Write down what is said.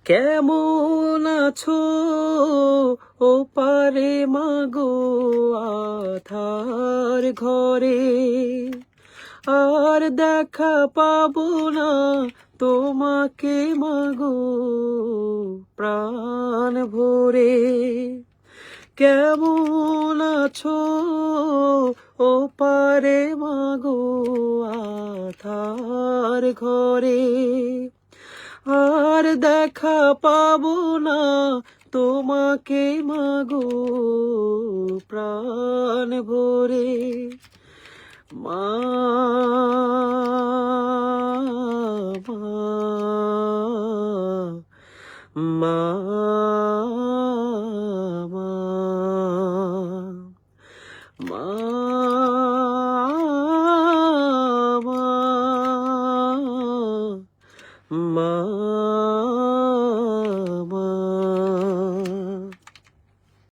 কেমন আছো ও পারে মাগো আধার ঘরে, আর দেখা পাবো না তোমাকে মাগো প্রাণ ভরে। কেমন আছো ও পারে মাগো আধার ঘরে, আর দেখা পাবো না তোমাকে মাগো প্রাণ ভরে। মা, মা, মা।